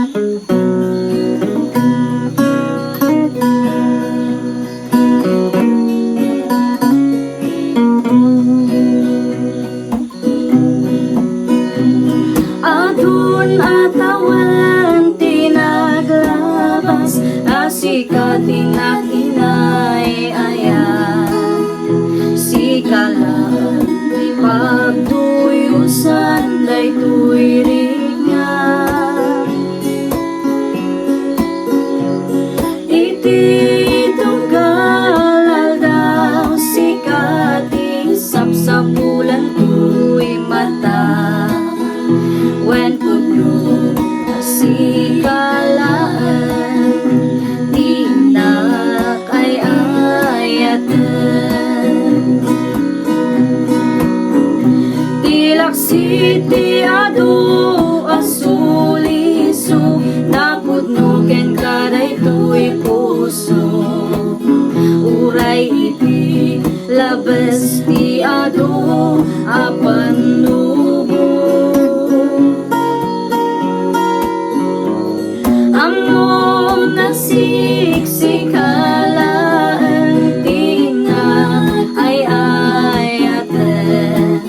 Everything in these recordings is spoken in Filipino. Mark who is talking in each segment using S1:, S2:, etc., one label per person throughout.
S1: Adun at awan tinaglabas, asikatin na kinay-ayan. Sikalaan ipagtuyusan daytoy ringan. Iti tunggal daw sikati sapsapulan tuy mata. When puno asikalaan, tinak ay ayatan. Tilaksiti adu asuliso, napudno ken kaday tuy puso. Uray iti labas ti adu apan nubo. Amo nasiksikalaan, tinak ay ayatan.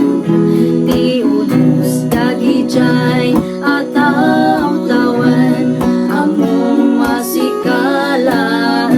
S1: Ti unos dagijay at taw-tawan, among masikalaan.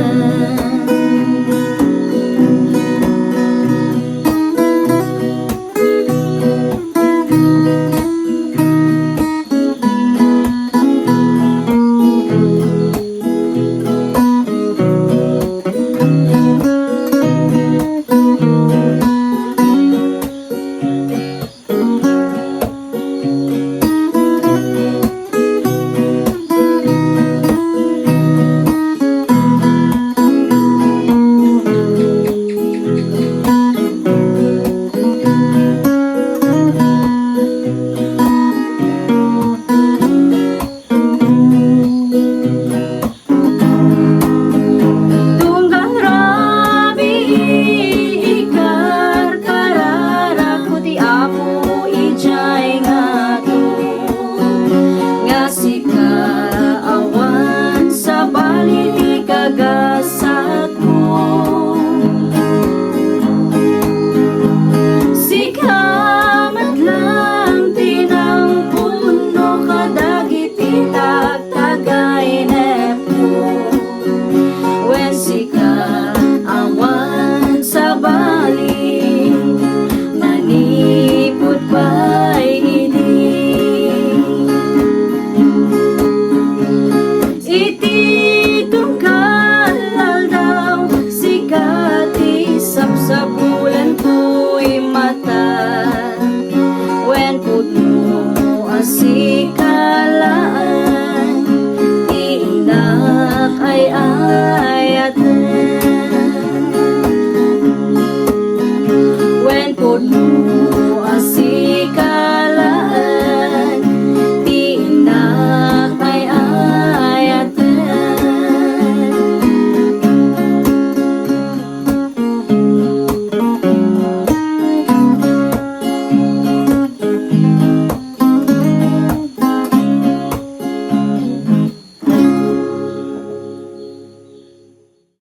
S1: Kagasat mo, sikamat lang tinang puno kadagiti tagtagay nepo. When sika awan sa bali, nanipot pa'y sa bulan tuy mata. When puno asikalaan, tindak ay ayatan. When puno